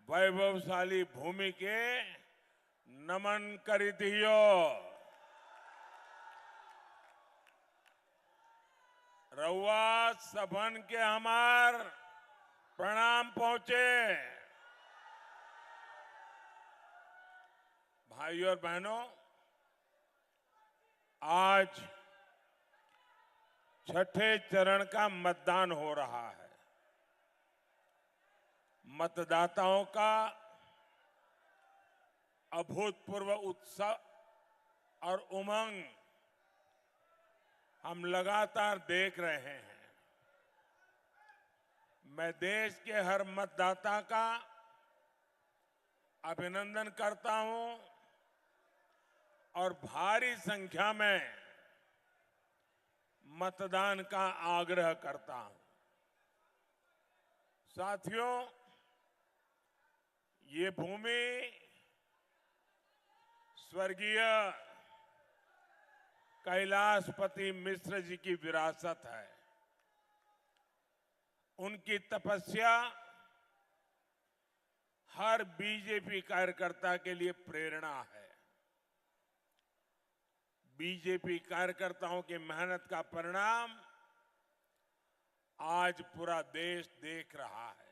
वैभवशाली भूमि के नमन करितियो। रउआ सबन के हमार प्रणाम पहुंचे। भाइयों और बहनों, आज छठे चरण का मतदान हो रहा है। मतदाताओं का अभूतपूर्व उत्साह और उमंग हम लगातार देख रहे हैं। मैं देश के हर मतदाता का अभिनंदन करता हूं और भारी संख्या में मतदान का आग्रह करता हूं। साथियों, ये भूमि स्वर्गीय कैलाशपति मिश्र जी की विरासत है। उनकी तपस्या हर बीजेपी कार्यकर्ता के लिए प्रेरणा है। बीजेपी कार्यकर्ताओं की मेहनत का परिणाम आज पूरा देश देख रहा है।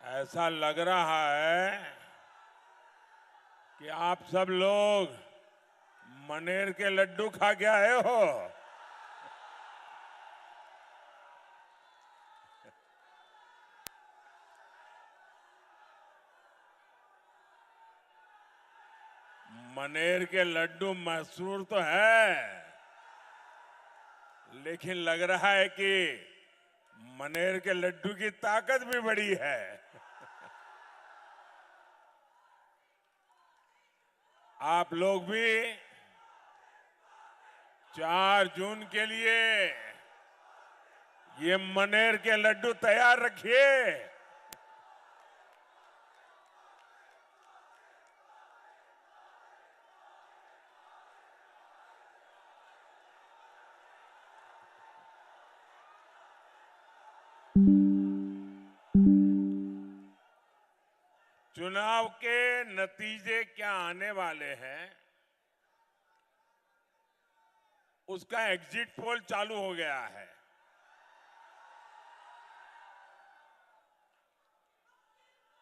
ऐसा लग रहा है कि आप सब लोग मनेर के लड्डू खा के आए हो। मनेर के लड्डू मशहूर तो है, लेकिन लग रहा है कि मनेर के लड्डू की ताकत भी बड़ी है। आप लोग भी 4 जून के लिए ये मनेर के लड्डू तैयार रखिए। चुनाव के नतीजे क्या आने वाले हैं, उसका एग्जिट पोल चालू हो गया है।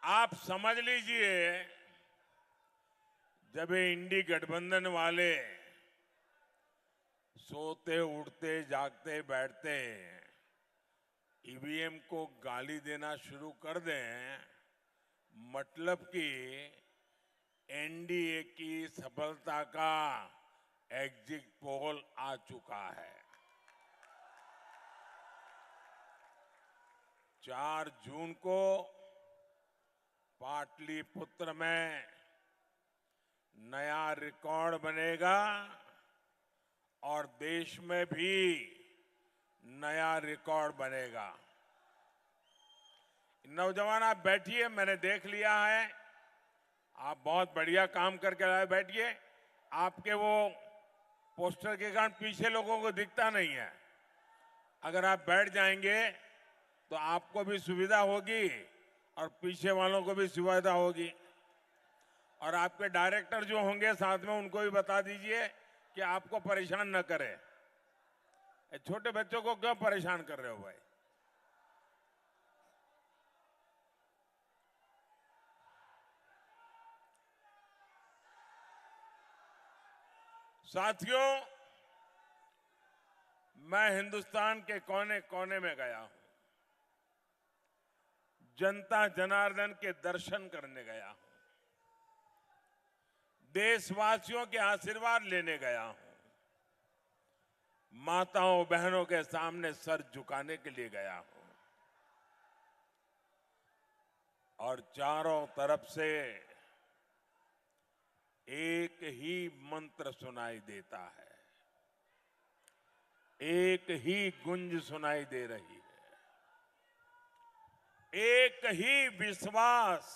आप समझ लीजिए, जब ये इंडी गठबंधन वाले सोते उठते जागते बैठते ईवीएम को गाली देना शुरू कर दें, मतलब कि एनडीए की सफलता का एग्जिट पोल आ चुका है। 4 जून को पाटलिपुत्र में नया रिकॉर्ड बनेगा और देश में भी नया रिकॉर्ड बनेगा। नौजवान, आप बैठिए, मैंने देख लिया है, आप बहुत बढ़िया काम करके लाए। बैठिए। आपके वो पोस्टर के कारण पीछे लोगों को दिखता नहीं है। अगर आप बैठ जाएंगे तो आपको भी सुविधा होगी और पीछे वालों को भी सुविधा होगी। और आपके डायरेक्टर जो होंगे साथ में, उनको भी बता दीजिए कि आपको परेशान न करें। छोटे बच्चों को क्यों परेशान कर रहे हो भाई? साथियों, मैं हिंदुस्तान के कोने कोने में गया हूं, जनता जनार्दन के दर्शन करने गया हूं, देशवासियों के आशीर्वाद लेने गया हूं, माताओं बहनों के सामने सर झुकाने के लिए गया हूं और चारों तरफ से एक ही मंत्र सुनाई देता है, एक ही गुंज सुनाई दे रही है, एक ही विश्वास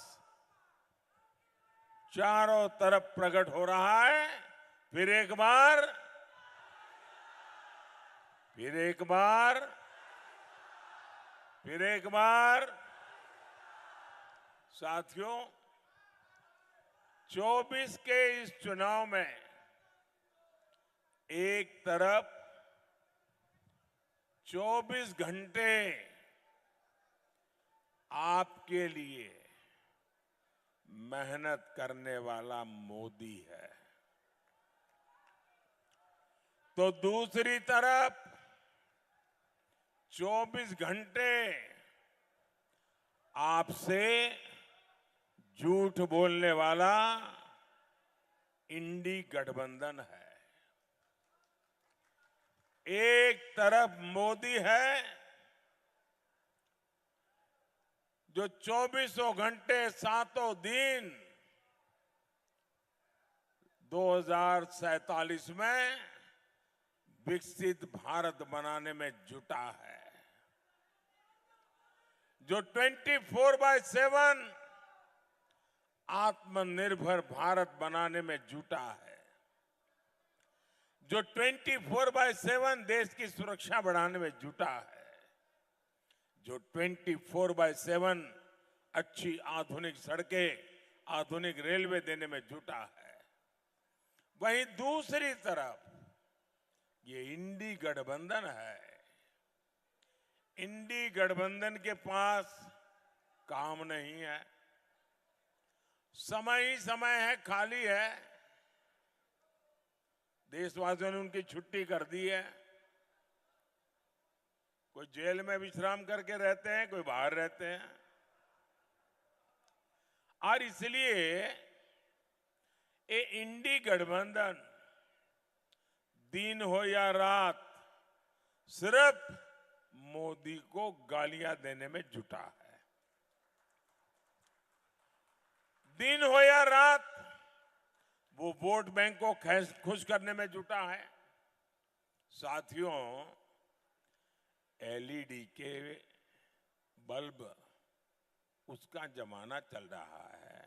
चारों तरफ प्रकट हो रहा है। फिर एक बार, फिर एक बार, फिर एक बार। साथियों, 24 के इस चुनाव में एक तरफ 24 घंटे आपके लिए मेहनत करने वाला मोदी है, तो दूसरी तरफ 24 घंटे आपसे झूठ बोलने वाला इंडी गठबंधन है। एक तरफ मोदी है जो 24 घंटे सातों दिन 2047 में विकसित भारत बनाने में जुटा है, जो 24/7 आत्मनिर्भर भारत बनाने में जुटा है, जो 24/7 देश की सुरक्षा बढ़ाने में जुटा है, जो 24/7 अच्छी आधुनिक सड़कें, आधुनिक रेलवे देने में जुटा है। वहीं दूसरी तरफ ये इंडी गठबंधन है। इंडी गठबंधन के पास काम नहीं है, समय ही समय है, खाली है। देशवासियों ने उनकी छुट्टी कर दी है। कोई जेल में विश्राम करके रहते हैं, कोई बाहर रहते हैं, और इसलिए ये इंडी गठबंधन दिन हो या रात सिर्फ मोदी को गालियां देने में जुटा है। दिन हो या रात वो वोट बैंक को खुश करने में जुटा है। साथियों, एलईडी के बल्ब उसका जमाना चल रहा है,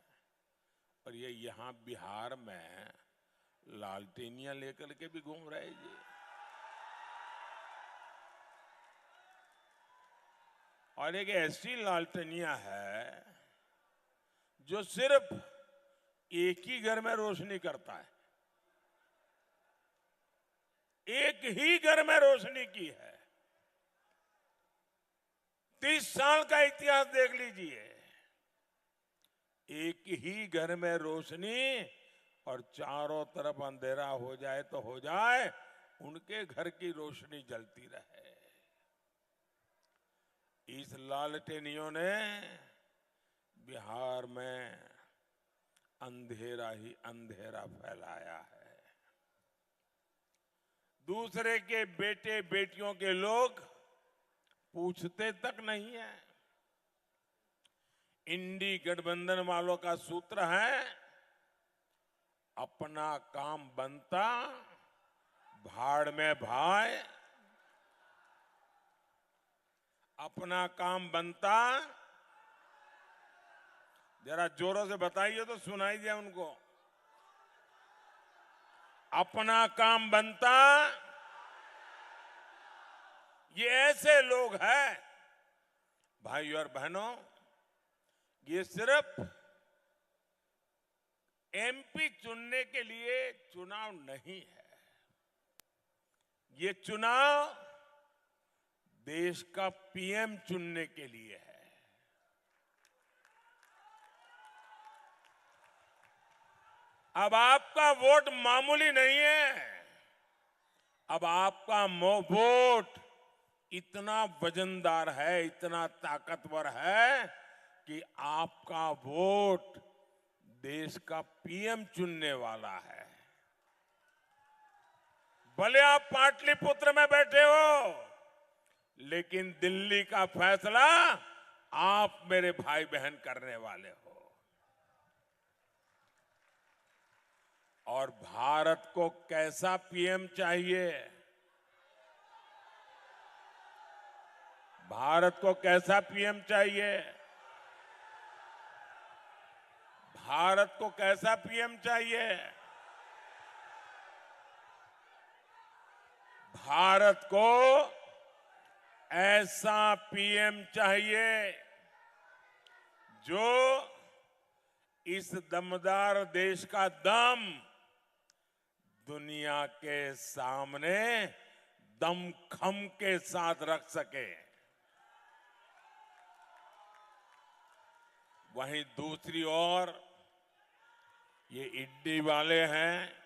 और ये यहां बिहार में लालटेनियां लेकर के भी घूम रहे जी। और एक ऐसी लालटेनियां है जो सिर्फ एक ही घर में रोशनी करता है, एक ही घर में रोशनी की है। 30 साल का इतिहास देख लीजिए, एक ही घर में रोशनी और चारों तरफ अंधेरा हो जाए तो हो जाए, उनके घर की रोशनी जलती रहे। इस लालटेनियों ने बिहार में अंधेरा ही अंधेरा फैलाया है। दूसरे के बेटे बेटियों के लोग पूछते तक नहीं है। इंडी गठबंधन वालों का सूत्र है, अपना काम बनता भाड़ में भाए, अपना काम बनता। जरा जोरों से बताइए तो सुनाई दिया उनको। अपना काम बनता। ये ऐसे लोग हैं भाई और बहनों, ये सिर्फ एमपी चुनने के लिए चुनाव नहीं है, ये चुनाव देश का पीएम चुनने के लिए है। अब आपका वोट मामूली नहीं है, अब आपका वोट इतना वजनदार है, इतना ताकतवर है कि आपका वोट देश का पीएम चुनने वाला है। भले आप पाटलिपुत्र में बैठे हो, लेकिन दिल्ली का फैसला आप मेरे भाई बहन करने वाले हो। और भारत को कैसा पीएम चाहिए? भारत को कैसा पीएम चाहिए? भारत को कैसा पीएम चाहिए? भारत को ऐसा पीएम चाहिए जो इस दमदार देश का दम दुनिया के सामने दमखम के साथ रख सके। वहीं दूसरी ओर ये इंडी वाले हैं।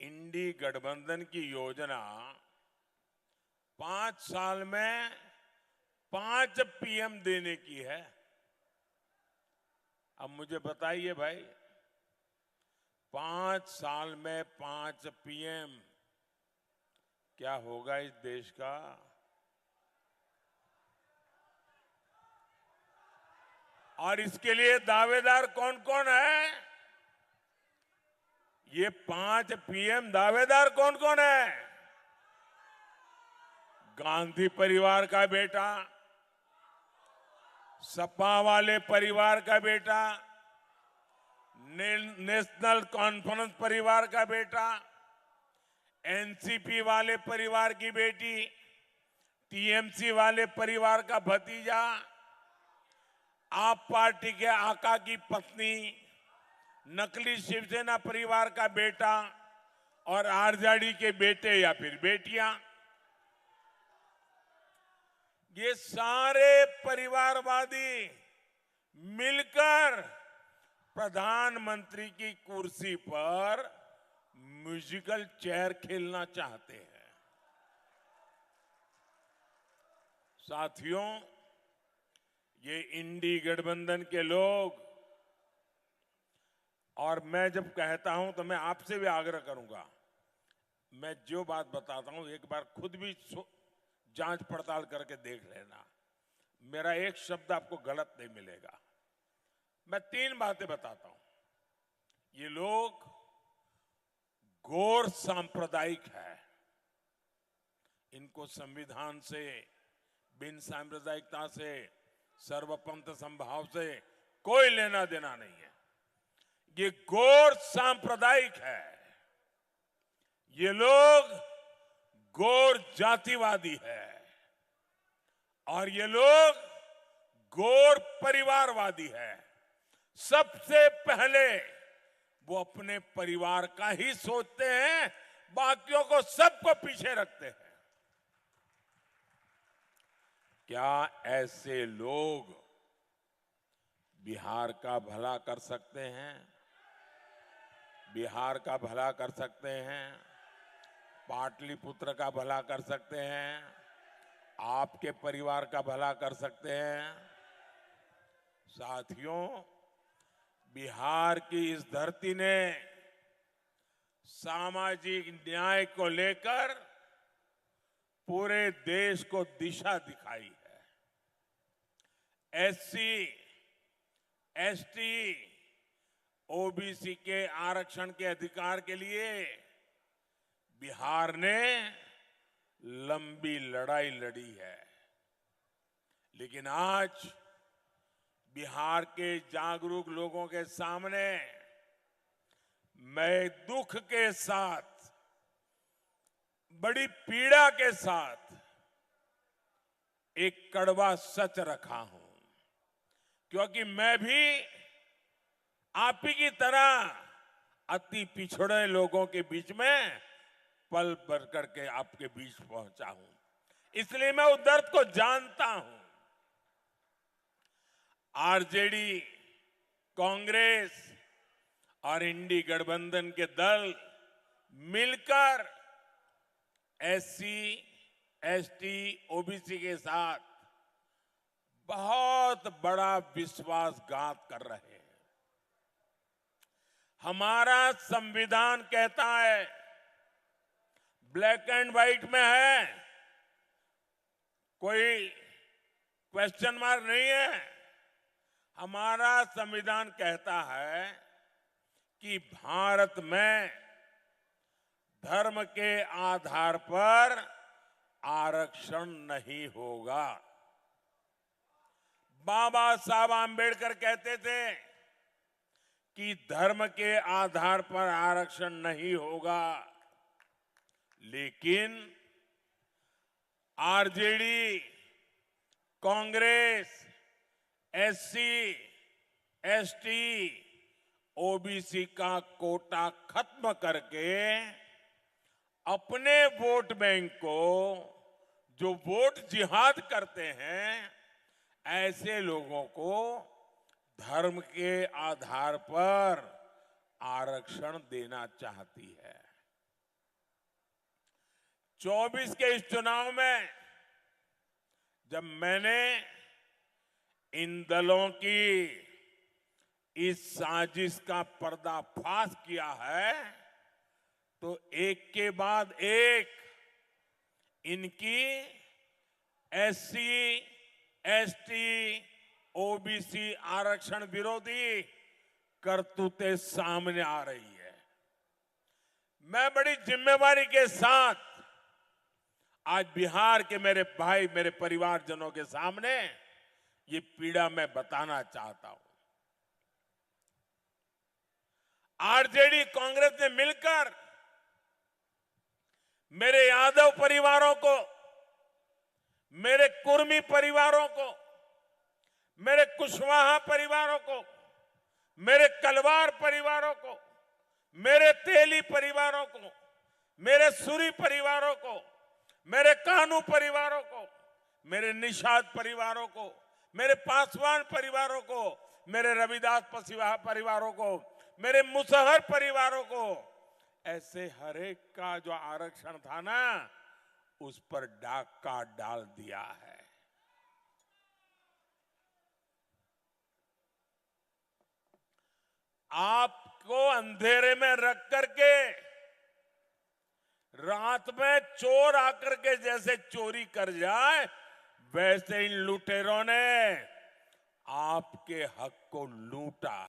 इंडी गठबंधन की योजना 5 साल में 5 पीएम देने की है। अब मुझे बताइए भाई, 5 साल में 5 पीएम क्या होगा इस देश का? और इसके लिए दावेदार कौन कौन है? ये 5 पीएम दावेदार कौन कौन है? गांधी परिवार का बेटा, सपा वाले परिवार का बेटा, नेशनल कॉन्फ्रेंस परिवार का बेटा, एनसीपी वाले परिवार की बेटी, टीएमसी वाले परिवार का भतीजा, आप पार्टी के आका की पत्नी, नकली शिवसेना परिवार का बेटा और आरजेडी के बेटे या फिर बेटियां, ये सारे परिवारवादी मिलकर प्रधानमंत्री की कुर्सी पर म्यूजिकल चेयर खेलना चाहते हैं। साथियों, ये इंडी गठबंधन के लोग, और मैं जब कहता हूं तो मैं आपसे भी आग्रह करूंगा, मैं जो बात बताता हूं एक बार खुद भी जांच पड़ताल करके देख लेना। मेरा एक शब्द आपको गलत नहीं मिलेगा। मैं 3 बातें बताता हूं। ये लोग गौर सांप्रदायिक है। इनको संविधान से, बिन सांप्रदायिकता से, सर्वपंथ संभाव से कोई लेना देना नहीं है। ये गौर सांप्रदायिक है। ये लोग गौर जातिवादी है और ये लोग गौर परिवारवादी है। सबसे पहले वो अपने परिवार का ही सोचते हैं, बाकियों को सबको पीछे रखते हैं। क्या ऐसे लोग बिहार का भला कर सकते हैं? बिहार का भला कर सकते हैं? पाटलिपुत्र का भला कर सकते हैं? आपके परिवार का भला कर सकते हैं? साथियों, बिहार की इस धरती ने सामाजिक न्याय को लेकर पूरे देश को दिशा दिखाई है। एससी, एसटी, ओबीसी के आरक्षण के अधिकार के लिए बिहार ने लंबी लड़ाई लड़ी है। लेकिन आज बिहार के जागरूक लोगों के सामने मैं दुख के साथ, बड़ी पीड़ा के साथ एक कड़वा सच रखा हूं, क्योंकि मैं भी आप ही की तरह अति पिछड़े लोगों के बीच में पल भर करके आपके बीच पहुंचा हूं। इसलिए मैं उस दर्द को जानता हूं। आरजेडी, कांग्रेस और इंडी गठबंधन के दल मिलकर एससी, एसटी, ओबीसी के साथ बहुत बड़ा विश्वासघात कर रहे हैं। हमारा संविधान कहता है, ब्लैक एंड व्हाइट में है, कोई क्वेश्चन मार्क नहीं है। हमारा संविधान कहता है कि भारत में धर्म के आधार पर आरक्षण नहीं होगा। बाबा साहब आंबेडकर कहते थे कि धर्म के आधार पर आरक्षण नहीं होगा, लेकिन RJD, Congress, SC, ST, OBC का कोटा खत्म करके अपने वोट बैंक को जो वोट जिहाद करते हैं, ऐसे लोगों को धर्म के आधार पर आरक्षण देना चाहती है। 24 के इस चुनाव में जब मैंने इन दलों की इस साजिश का पर्दाफाश किया है, तो एक के बाद एक इनकी एससी, एसटी, ओबीसी आरक्षण विरोधी करतूतें सामने आ रही है। मैं बड़ी जिम्मेवारी के साथ आज बिहार के मेरे भाई, मेरे परिवारजनों के सामने ये पीड़ा मैं बताना चाहता हूं। आरजेडी, कांग्रेस ने मिलकर मेरे यादव परिवारों को, मेरे कुर्मी परिवारों को, मेरे कुशवाहा परिवारों को, मेरे कलवार परिवारों को, मेरे तेली परिवारों को, मेरे सूरी परिवारों को, मेरे कानू परिवारों को, मेरे निषाद परिवारों को, मेरे पासवान परिवारों को, मेरे रविदास पसीवाहा परिवारों को, मेरे मुसहर परिवारों को, ऐसे हर एक का जो आरक्षण था ना, उस पर डाका डाल दिया है। आपको अंधेरे में रख करके रात में चोर आकर के जैसे चोरी कर जाए, वैसे इन लुटेरों ने आपके हक को लूटा